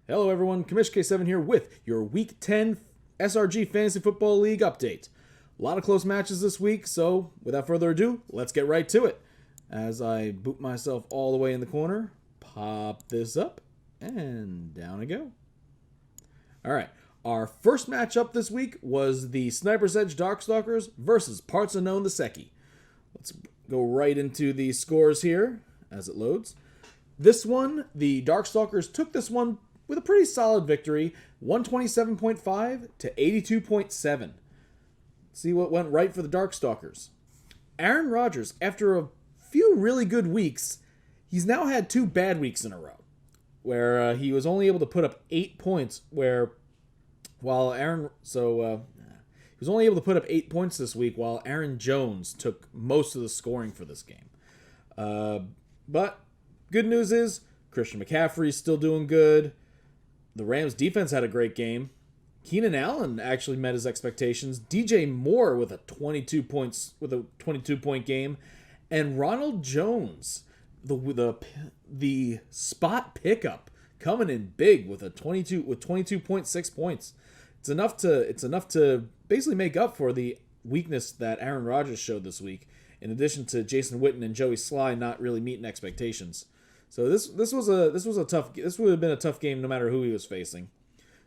Hello everyone, Commish K7 here with your Week 10 SRG Fantasy Football League update. A lot of close matches this week, so without further ado, let's get right to it. As I boot myself all the way in the corner, pop this up, and down I go. Alright, our first matchup this week was the Sniper's Edge Darkstalkers versus Parts Unknown the Secchi. Let's go right into the scores here as it loads. This one, the Darkstalkers took this one with a pretty solid victory, 127.5 to 82.7. See what went right for the Darkstalkers. Aaron Rodgers, after a few really good weeks, he's now had 2 bad weeks in a row, where he was only able to put up 8 points. He was only able to put up 8 points this week, while Aaron Jones took most of the scoring for this game. But good news is Christian McCaffrey's still doing good. The Rams defense had a great game. Keenan Allen actually met his expectations. DJ Moore with a 22-point game, and Ronald Jones, the spot pickup, coming in big with 22.6 points. It's enough to basically make up for the weakness that Aaron Rodgers showed this week, in addition to Jason Witten and Joey Sly not really meeting expectations. So this would have been a tough game no matter who he was facing.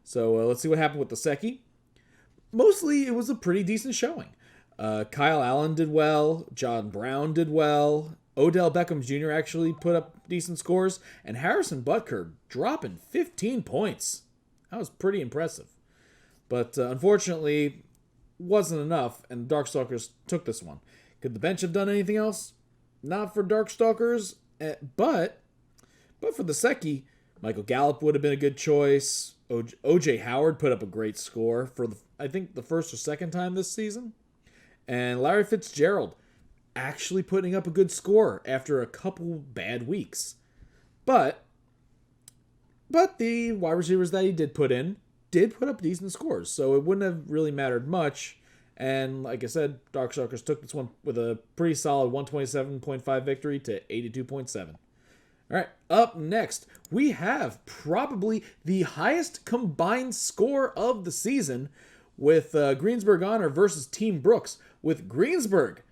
So let's see what happened with the Secchi. Mostly it was a pretty decent showing. Kyle Allen did well. John Brown did well. Odell Beckham Jr. actually put up decent scores. And Harrison Butker dropping 15 points. That was pretty impressive. But unfortunately, wasn't enough, and Darkstalkers took this one. Could the bench have done anything else? Not for Darkstalkers, but for the Secchi, Michael Gallup would have been a good choice. O.J. Howard put up a great score for, I think, the first or second time this season. And Larry Fitzgerald actually putting up a good score after a couple bad weeks. But the wide receivers that he did put up decent scores, so it wouldn't have really mattered much. And like I said, Darkstalkers took this one with a pretty solid 127.5 victory to 82.7. All right, up next, we have probably the highest combined score of the season with Greensburg Honor versus Team Brooks, with Greensburg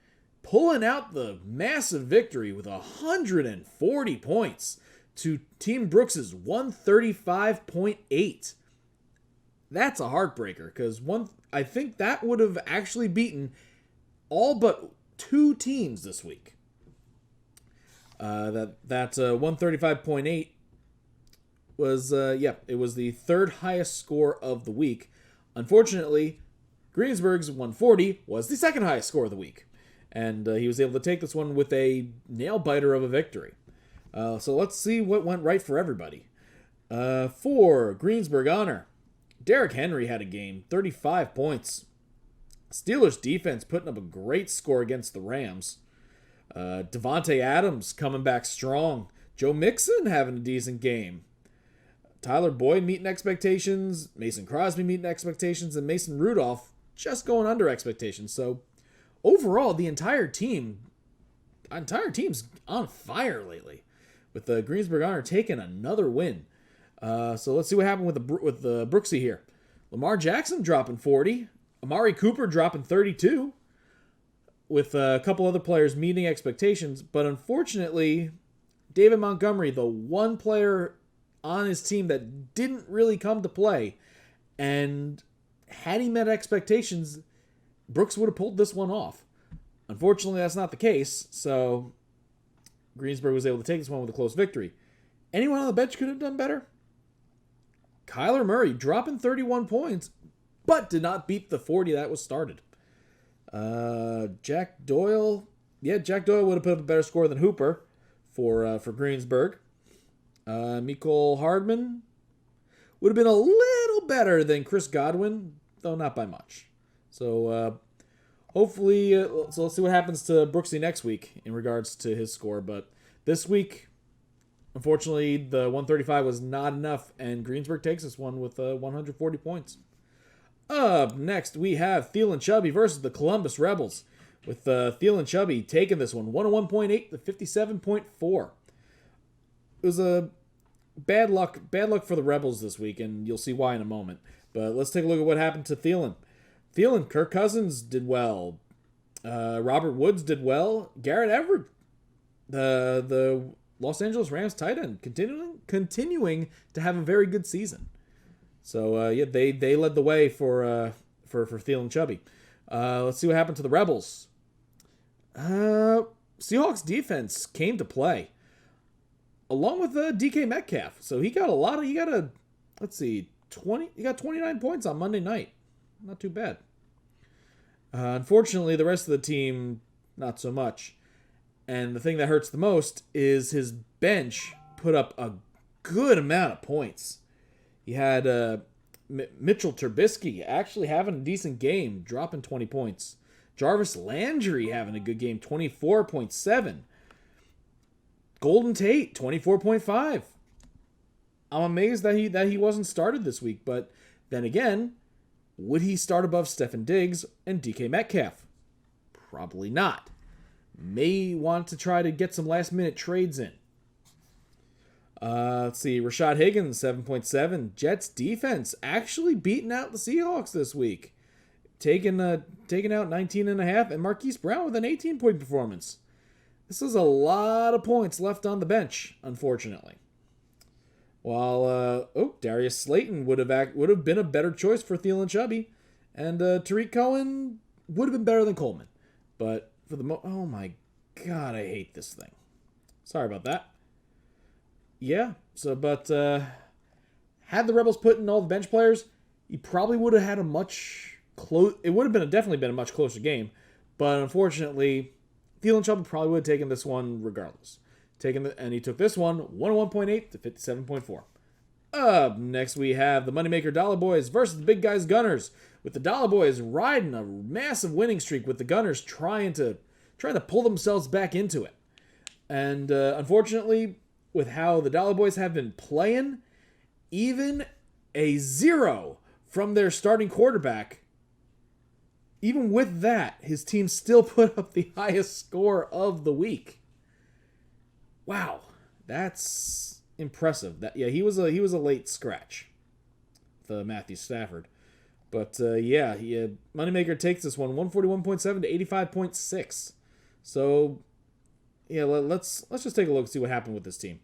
pulling out the massive victory with 140 points to Team Brooks' 135.8. That's a heartbreaker, because I think that would have actually beaten all but 2 teams this week. That 135.8 was it was the third highest score of the week. Unfortunately, Greensburg's 140 was the second highest score of the week, and he was able to take this one with a nail biter of a victory. So let's see what went right for everybody. For Greensburg Honor, Derrick Henry had a game, 35 points. Steelers defense putting up a great score against the Rams. Devontae Adams coming back strong. Joe Mixon having a decent game. Tyler Boyd meeting expectations. Mason Crosby meeting expectations. And Mason Rudolph just going under expectations. So overall, the entire team's on fire lately, with the Greensburg Honor taking another win. So let's see what happened with the Brooksy here. Lamar Jackson dropping 40. Amari Cooper dropping 32. With a couple other players meeting expectations. But unfortunately, David Montgomery, the one player on his team that didn't really come to play, and had he met expectations, Brooks would have pulled this one off. Unfortunately, that's not the case. So Greensburg was able to take this one with a close victory. Anyone on the bench could have done better? Kyler Murray dropping 31 points, but did not beat the 40 that was started. Jack Doyle would have put up a better score than Hooper for Greensburg. Mecole Hardman would have been a little better than Chris Godwin, though not by much. So hopefully, so let's see what happens to Brooksy next week in regards to his score. But this week, unfortunately, the 135 was not enough, and Greensburg takes this one with 140 points. Up next, we have Thielen Chubby versus the Columbus Rebels, with Thielen Chubby taking this one 101.8 to 57.4. It was a bad luck for the Rebels this week, and you'll see why in a moment. But let's take a look at what happened to Thielen. Kirk Cousins did well. Robert Woods did well. Garrett Everett, the Los Angeles Rams tight end, continuing to have a very good season. So they led the way for Thielen Chubby. Let's see what happened to the Rebels. Seahawks defense came to play, along with DK Metcalf. So he got 29 points on Monday night. Not too bad. Unfortunately, the rest of the team, not so much. And the thing that hurts the most is his bench put up a good amount of points. He had Mitchell Trubisky actually having a decent game, dropping 20 points. Jarvis Landry having a good game, 24.7. Golden Tate, 24.5. I'm amazed that he wasn't started this week, but then again, would he start above Stefon Diggs and DK Metcalf? Probably not. May want to try to get some last-minute trades in. Let's see. Rashad Higgins, 7.7. Jets defense actually beating out the Seahawks this week. Taking out 19.5. And Marquise Brown with an 18-point performance. This is a lot of points left on the bench, unfortunately. While Darius Slayton would have been a better choice for Thielen Chubby, and Tariq Cohen would have been better than Coleman. But for the oh my god, I hate this thing. Sorry about that. Yeah. So, but had the Rebels put in all the bench players, you probably would have had a much close. It would have definitely been a much closer game. But unfortunately, Thielen Chubby probably would have taken this one regardless. And he took this one 101.8 to 57.4. Up next, we have the Moneymaker Dollar Boys versus the Big Guys Gunners, with the Dollar Boys riding a massive winning streak, with the Gunners trying to pull themselves back into it. And unfortunately, with how the Dollar Boys have been playing, even a 0 from their starting quarterback, even with that, his team still put up the highest score of the week. Wow, that's impressive. He was a late scratch, the Matthew Stafford, but Moneymaker takes this one 141.7 to 85.6. So let's just take a look and see what happened with this team.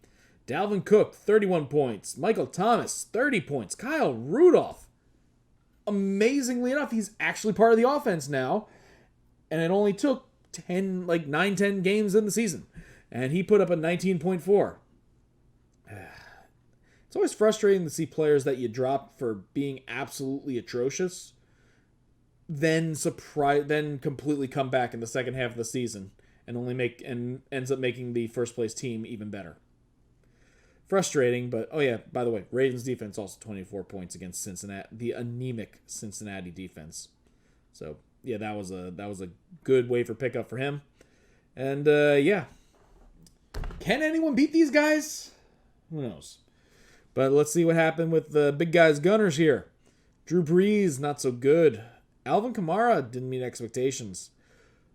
Dalvin Cook 31 points, Michael Thomas 30 points, Kyle Rudolph. Amazingly enough, he's actually part of the offense now, and it only took 10 games in the season. And he put up a 19.4. It's always frustrating to see players that you drop for being absolutely atrocious then completely come back in the second half of the season and ends up making the first place team even better. Frustrating, but by the way, Ravens defense also 24 points against Cincinnati, the anemic Cincinnati defense. So that was a good waiver pickup for him. And can anyone beat these guys? Who knows? But let's see what happened with the Big Guys Gunners here. Drew Brees, not so good. Alvin Kamara didn't meet expectations.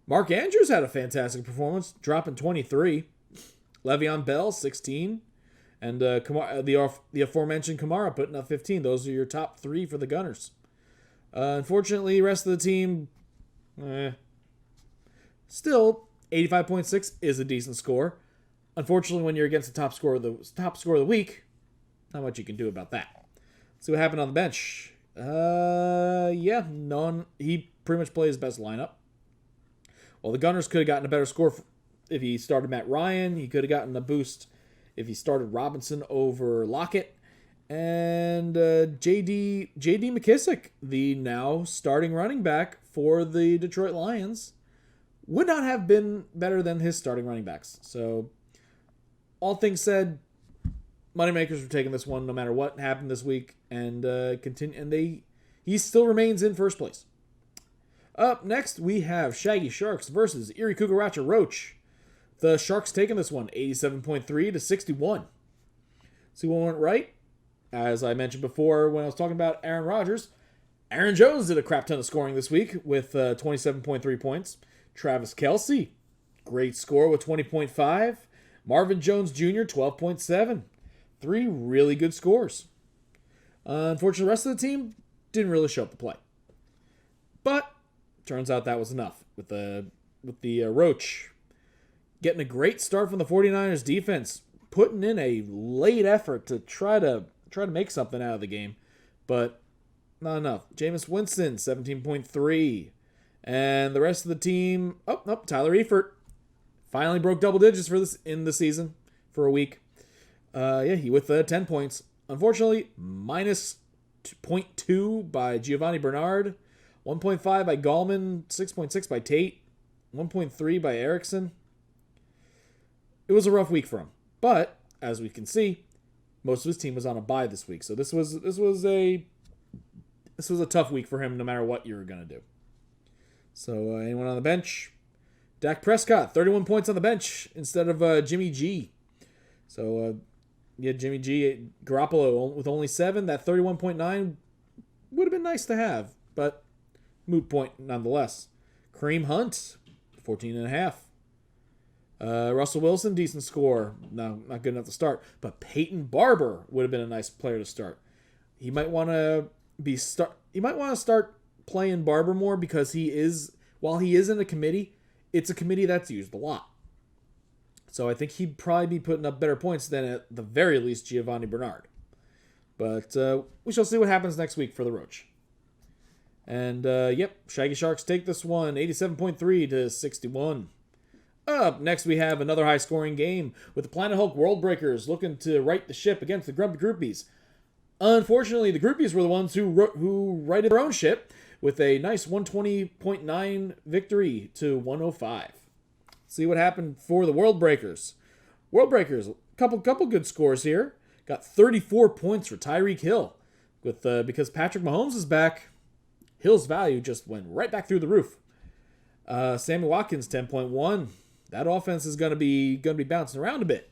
Mark Andrews had a fantastic performance, dropping 23. Le'Veon Bell, 16. And the aforementioned Kamara putting up 15. Those are your top 3 for the Gunners. Unfortunately, the rest of the team, still 85.6 is a decent score. Unfortunately, when you're against the top scorer of the week, not much you can do about that. See what happened on the bench. He pretty much played his best lineup. Well, the Gunners could have gotten a better score if he started Matt Ryan. He could have gotten a boost if he started Robinson over Lockett. And J.D. McKissick, the now starting running back for the Detroit Lions, would not have been better than his starting running backs. So, all things said, Moneymakers were taking this one no matter what happened this week, and he still remains in first place. Up next, we have Shaggy Sharks versus Erie Cucaracha Roach. The Sharks taking this one 87.3 to 61. See what went right? As I mentioned before when I was talking about Aaron Rodgers, Aaron Jones did a crap ton of scoring this week with 27.3 points. Travis Kelce, great score with 20.5. Marvin Jones Jr., 12.7. 3 really good scores. Unfortunately, the rest of the team didn't really show up to play. But turns out that was enough with the Roach getting a great start from the 49ers defense, putting in a late effort to try to make something out of the game, but not enough. Jameis Winston, 17.3. And the rest of the team, Tyler Eifert finally broke double digits for this in the season for a week. He with 10 points. Unfortunately, minus 0.2 by Giovanni Bernard, 1.5 by Gallman, 6.6 by Tate, 1.3 by Erickson. It was a rough week for him, but as we can see, most of his team was on a bye this week, so this was a tough week for him, no matter what you were gonna do. So anyone on the bench? Dak Prescott, 31 points on the bench instead of Jimmy G. So Jimmy G, Garoppolo with only 7. That 31.9 would have been nice to have, but moot point nonetheless. Kareem Hunt, 14.5. Russell Wilson, decent score. No, not good enough to start. But Peyton Barber would have been a nice player to start. He might want to start playing Barber more because while he is in a committee, it's a committee that's used a lot. So I think he'd probably be putting up better points than at the very least Giovanni Bernard. But we shall see what happens next week for the Roach. And Shaggy Sharks take this one, 87.3 to 61. Up next, we have another high-scoring game with the Planet Hulk World Breakers looking to right the ship against the Grumpy Groupies. Unfortunately, the Groupies were the ones who righted their own ship with a nice 120.9 victory to 105. See what happened for the World Breakers. World Breakers, couple good scores here. Got 34 points for Tyreek Hill. Because Patrick Mahomes is back, Hill's value just went right back through the roof. Sammy Watkins, 10.1. That offense is going to be bouncing around a bit.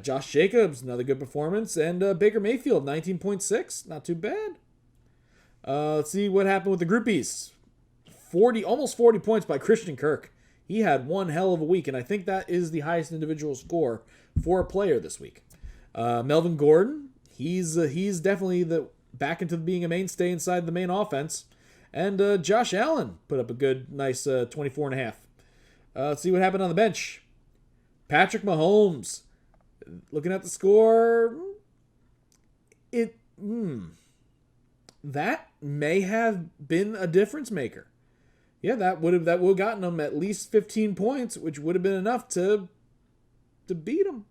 Josh Jacobs, another good performance. And Baker Mayfield, 19.6. Not too bad. Let's see what happened with the Groupies. Almost 40 points by Christian Kirk. He had one hell of a week, and I think that is the highest individual score for a player this week. Melvin Gordon, he's definitely back into being a mainstay inside the main offense. And Josh Allen put up a good, nice 24.5. Let's see what happened on the bench. Patrick Mahomes, looking at the score, that may have been a difference maker. Yeah, that would have gotten him at least 15 points, which would have been enough to beat him.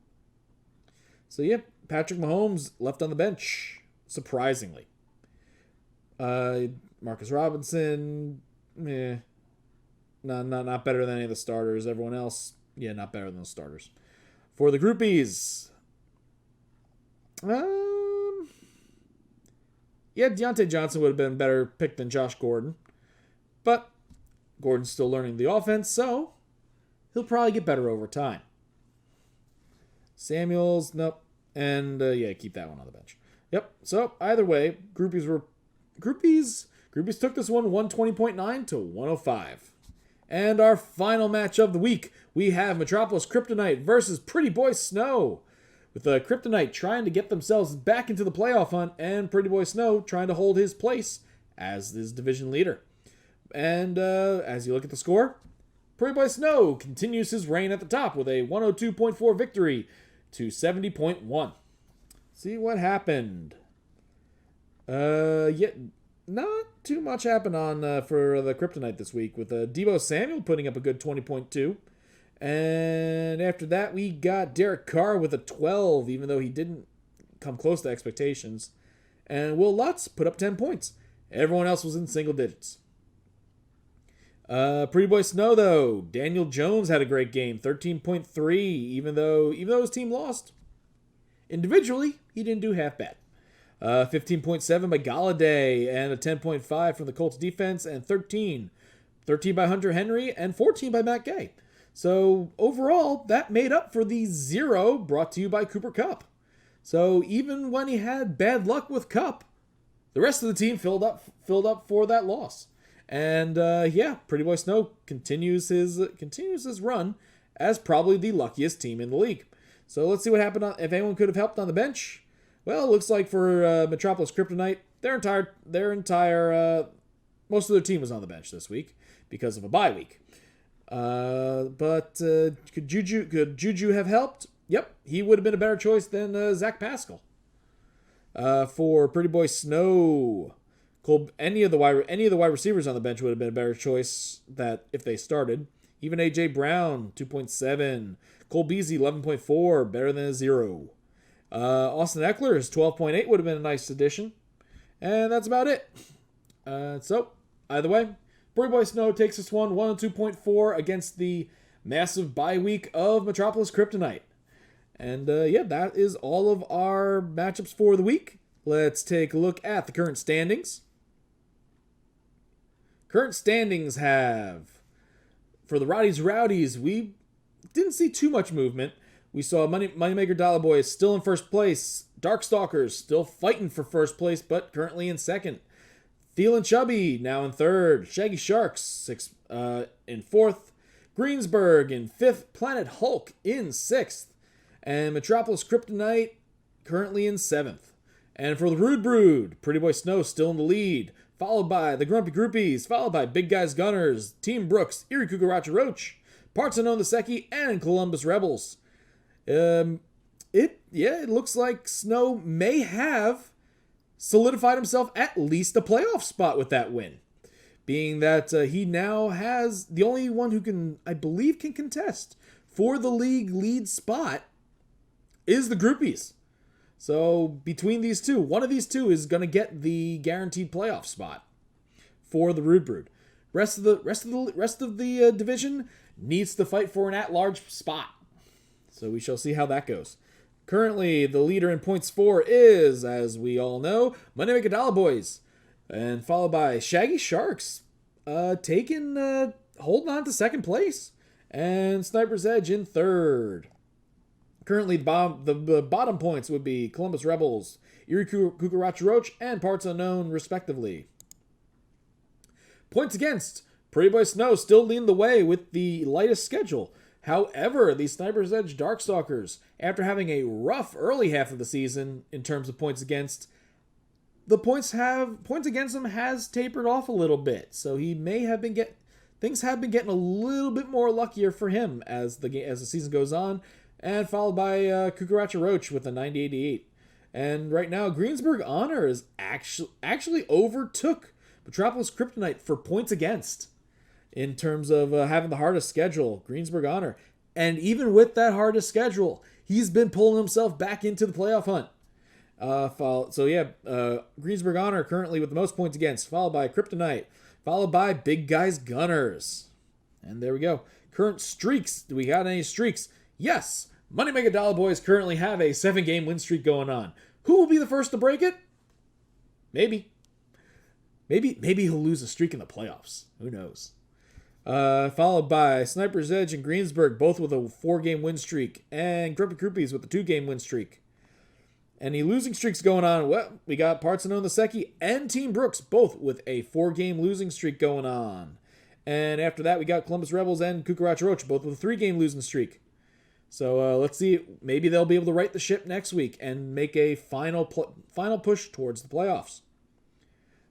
So Patrick Mahomes left on the bench, surprisingly. Marcus Robinson, not better than any of the starters. Everyone else, not better than the starters. For the Groupies, Deontay Johnson would have been a better pick than Josh Gordon. But Gordon's still learning the offense, so he'll probably get better over time. Samuels, nope. And keep that one on the bench. Yep. So either way, Groupies took this one 120.9 to 105. And our final match of the week, we have Metropolis Kryptonite versus Pretty Boy Snow. With the Kryptonite trying to get themselves back into the playoff hunt, and Pretty Boy Snow trying to hold his place as his division leader. And as you look at the score, Pretty Boy Snow continues his reign at the top with a 102.4 victory to 70.1. See what happened. Not too much happened for the Kryptonite this week, with Deebo Samuel putting up a good 20.2. And after that, we got Derek Carr with a 12, even though he didn't come close to expectations. And Will Lutz put up 10 points. Everyone else was in single digits. Pretty Boy Snow, though, Daniel Jones had a great game, 13.3, even though his team lost. Individually, he didn't do half bad. 15.7 by Galladay, and a 10.5 from the Colts defense, and 13 by Hunter Henry, and 14 by Matt Gay. So overall, that made up for the 0 brought to you by Cooper Kupp. So even when he had bad luck with Kupp, the rest of the team filled up for that loss. And Pretty Boy Snow continues his run as probably the luckiest team in the league. So let's see what happened if anyone could have helped on the bench. Well, it looks like for Metropolis Kryptonite, most of their team was on the bench this week because of a bye week. But could Juju have helped? Yep, he would have been a better choice than Zach Pascal. For Pretty Boy Snow, any of the wide receivers on the bench would have been a better choice that if they started. Even AJ Brown, 2.7. Cole Beasley, 11.4, better than a 0. Austin Eckler's 12.8 would have been a nice addition. And that's about it. So, either way, Pretty Boy Snow takes this one 102.4 against the massive bye week of Metropolis Kryptonite. And that is all of our matchups for the week. Let's take a look at the current standings. Current standings have, for the Rowdies, we didn't see too much movement. We saw Moneymaker Dollar Boys still in first place. Darkstalkers still fighting for first place, but currently in second. Feelin' Chubby now in third. Shaggy Sharks in fourth. Greensburg in fifth. Planet Hulk in sixth. And Metropolis Kryptonite currently in seventh. And for the Rude Brood, Pretty Boy Snow still in the lead. Followed by the Grumpy Groupies. Followed by Big Guys Gunners. Team Brooks, Erie Cucaracha Roach. Parts Unknown the Secchi, and Columbus Rebels. It looks like Snow may have solidified himself at least a playoff spot with that win. Being that he now has the only one who I believe can contest for the league lead spot is the Groupies. So between these two, one of these two is going to get the guaranteed playoff spot for the Rude Brood. Rest of the division needs to fight for an at-large spot. So we shall see how that goes. Currently, the leader in points for is, as we all know, Moneymaker Dollar Boys. And followed by Shaggy Sharks, holding on to second place. And Sniper's Edge in third. Currently, the bottom points would be Columbus Rebels, Erie Cucaracha Roach, and Parts Unknown, respectively. Points against, Pretty Boy Snow still leading the way with the lightest schedule. However, the Sniper's Edge Darkstalkers, after having a rough early half of the season in terms of points against, the points against him has tapered off a little bit. So he may have been things have been getting a little bit more luckier for him as the season goes on, and followed by Cucaracha Roach with a 988. And right now, Greensburg Honor is actually overtook Metropolis Kryptonite for points against. In terms of having the hardest schedule, Greensburg Honor. And even with that hardest schedule, he's been pulling himself back into the playoff hunt. Greensburg Honor currently with the most points against, followed by Kryptonite, followed by Big Guys Gunners. And there we go. Current streaks. Do we got any streaks? Yes. Moneymaker Dollar Boys currently have a 7-game win streak going on. Who will be the first to break it? Maybe he'll lose a streak in the playoffs. Who knows? Followed by Sniper's Edge and Greensburg, both with a 4-game win streak, and Grumpy Groupies with a 2-game win streak. Any losing streaks going on? Well, we got Parts Unknown the Secchi and Team Brooks, both with a 4-game losing streak going on. And after that, we got Columbus Rebels and Cucaracha Roach, both with a 3-game losing streak. So let's see. Maybe they'll be able to right the ship next week and make a final push towards the playoffs.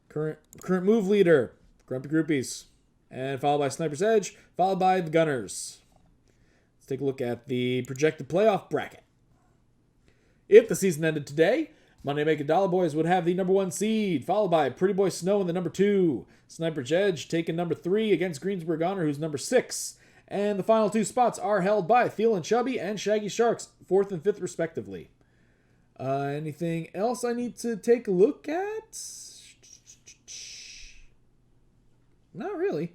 Current move leader, Grumpy Groupies. And followed by Sniper's Edge, followed by the Gunners. Let's take a look at the projected playoff bracket. If the season ended today, Moneymaker Dollar Boys would have the number 1 seed, followed by Pretty Boy Snow in the number 2. Sniper's Edge taking number 3 against Greensburg Honor, who's number 6. And the final 2 spots are held by Feelin' Chubby and Shaggy Sharks, 4th and 5th respectively. Anything else I need to take a look at? Not really.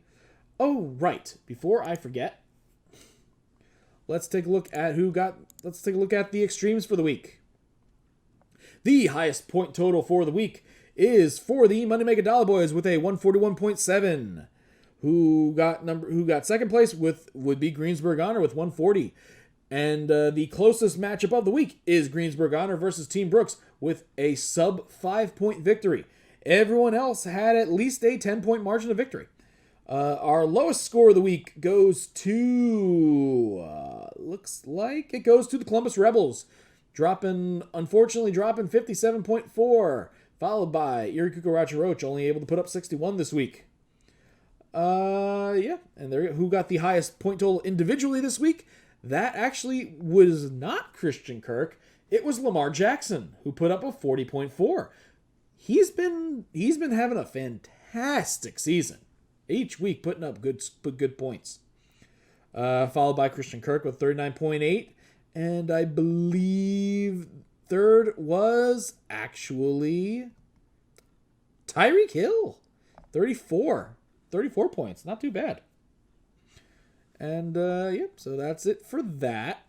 Oh, right. Before I forget, let's take a look at the extremes for the week. The highest point total for the week is for the Moneymaker Dollar Boys with a 141.7. Who got second place would be Greensburg Honor with 140. And the closest matchup of the week is Greensburg Honor versus Team Brooks with a sub 5-point victory. Everyone else had at least a 10-point margin of victory. Our lowest score of the week goes to, looks like it goes to the Columbus Rebels, unfortunately dropping 57.4, followed by Erie Cucaracha Roach, only able to put up 61 this week. Yeah, and who got the highest point total individually this week? That actually was not Christian Kirk. It was Lamar Jackson, who put up a 40.4. He's been having a fantastic season. Each week putting up good points. Followed by Christian Kirk with 39.8. And I believe third was actually Tyreek Hill. 34 points. Not too bad. And, yep, so that's it for that.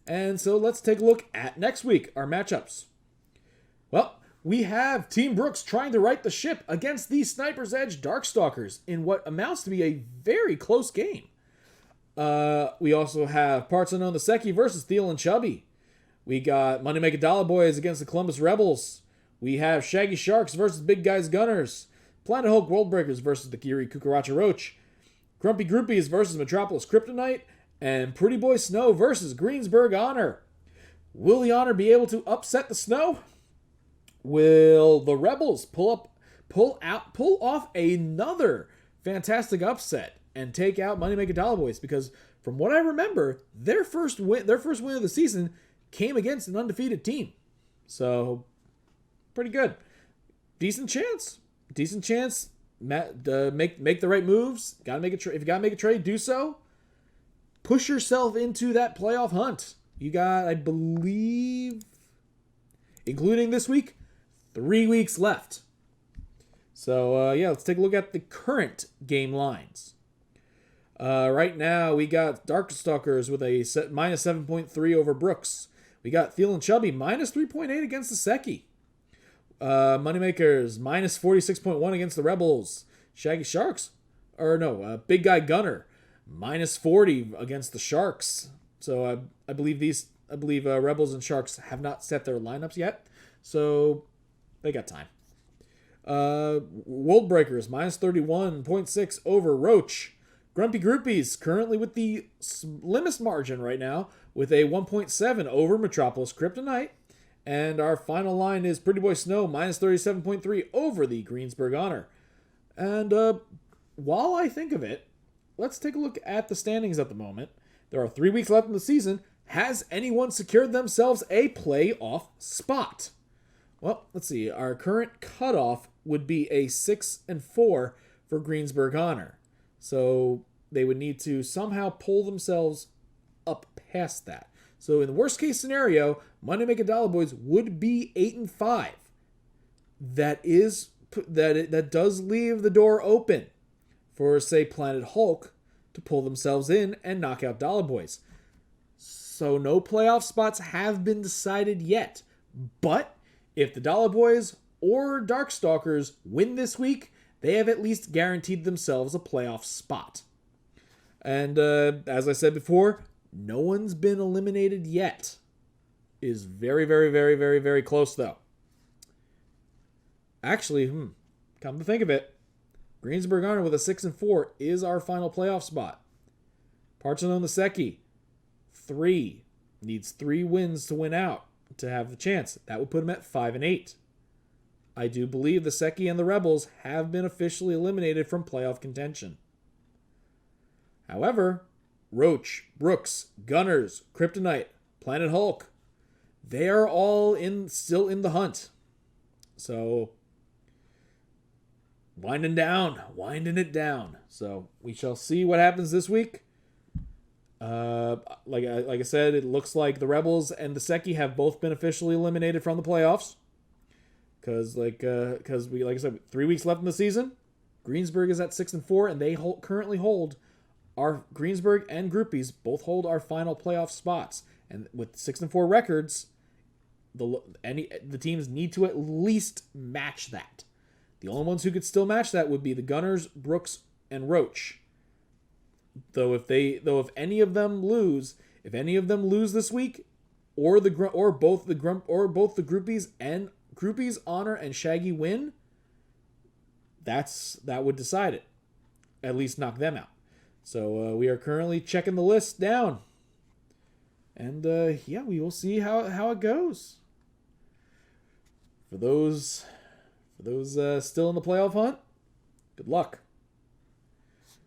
And so let's take a look at next week, our matchups. Well, we have Team Brooks trying to right the ship against the Sniper's Edge Darkstalkers in what amounts to be a very close game. We also have Parts Unknown the Secchi versus Thiel and Chubby. We got Money Make a Dollar Boys against the Columbus Rebels. We have Shaggy Sharks versus Big Guys Gunners. Planet Hulk World Breakers versus the Erie Cucaracha Roach. Grumpy Groupies versus Metropolis Kryptonite. And Pretty Boy Snow versus Greensburg Honor. Will the Honor be able to upset the Snow? Will the Rebels pull off another fantastic upset and take out Money Make a Dollar Boys? Because from what I remember, their first win of the season came against an undefeated team. So pretty good. Decent chance. Make the right moves. If you gotta make a trade, do so. Push yourself into that playoff hunt. You got, I believe, including this week, 3 weeks left. So, yeah, let's take a look at the current game lines. Right now, we got Darkstalkers with a minus 7.3 over Brooks. We got Thiel and Chubby minus 3.8 against the Secchi. Moneymakers minus 46.1 against the Rebels. Shaggy Sharks, Big Guy Gunner minus 40 against the Sharks. So I believe Rebels and Sharks have not set their lineups yet, so they got time. World Breakers minus 31.6 over Roach. Grumpy Groupies currently with the slimmest margin right now with a 1.7 over Metropolis Kryptonite. And our final line is Pretty Boy Snow minus 37.3 over the Greensburg Honor. And while I think of it, let's take a look at the standings at the moment. There are 3 weeks left in the season. Has anyone secured themselves a playoff spot? Well, let's see. Our current cutoff would be a 6-4 for Greensburg Honor. So they would need to somehow pull themselves up past that. So in the worst case scenario, Money Make a Dollar Boys would be 8-5. That does leave the door open for, say, Planet Hulk to pull themselves in and knock out Dollar Boys. So no playoff spots have been decided yet. But if the Dollar Boys or Darkstalkers win this week, they have at least guaranteed themselves a playoff spot. And as I said before, no one's been eliminated yet. Is very, very, very, very, very close, though. Actually, come to think of it, Greensburg Honor with a 6-4 is our final playoff spot. Parts Unknown the Secchi, 3. Needs 3 wins to win out to have the chance. That would put him at 5-8. I do believe the Secchi and the Rebels have been officially eliminated from playoff contention. However, Roach, Brooks, Gunners, Kryptonite, Planet Hulk, they are all still in the hunt. So, winding it down. So, we shall see what happens this week. Like I said, it looks like the Rebels and the Secchi have both been officially eliminated from the playoffs. Because, like I said, 3 weeks left in the season. Greensburg is at 6-4, and they currently hold our Greensburg and Groupies both hold our final playoff spots. And with 6-4 records, the teams need to at least match that. The only ones who could still match that would be the Gunners, Brooks, and Roach. Though if any of them lose this week, or both the Groupies and Groupies, Honor, and Shaggy win, that would decide it. At least knock them out. So we are currently checking the list down. And yeah, we will see how it goes. For those still in the playoff hunt, good luck.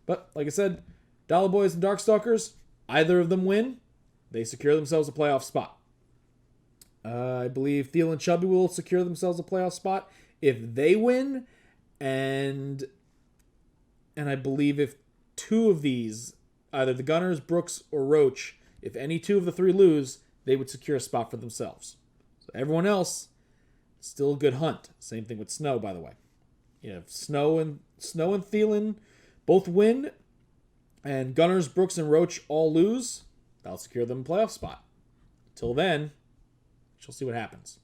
But like I said, Dollar Boys and Darkstalkers, either of them win, they secure themselves a playoff spot. I believe Thiel and Chubby will secure themselves a playoff spot if they win, and I believe if two of these, either the Gunners, Brooks, or Roach, if any two of the three lose, they would secure a spot for themselves. So everyone else, still a good hunt. Same thing with Snow, by the way. You have Snow and Thielen both win, and Gunners, Brooks, and Roach all lose, that'll secure them a playoff spot. Till then, she'll see what happens.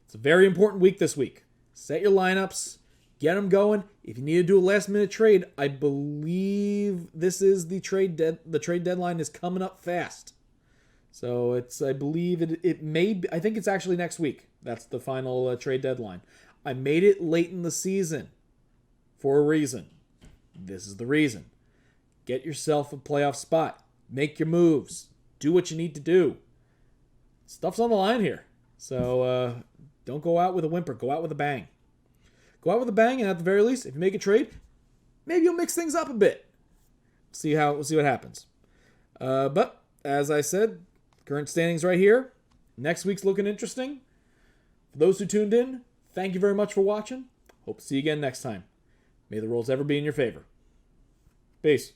It's a very important week this week. Set your lineups, get them going. If you need to do a last-minute trade, I believe this is the trade deadline is coming up fast. So I believe it may be, I think it's actually next week. That's the final trade deadline. I made it late in the season for a reason. This is the reason. Get yourself a playoff spot. Make your moves. Do what you need to do. Stuff's on the line here. So don't go out with a whimper. Go out with a bang. Go out with a bang, and at the very least, if you make a trade, maybe you'll mix things up a bit. We'll see what happens. But as I said, current standings right here. Next week's looking interesting. For those who tuned in, thank you very much for watching. Hope to see you again next time. May the rolls ever be in your favor. Peace.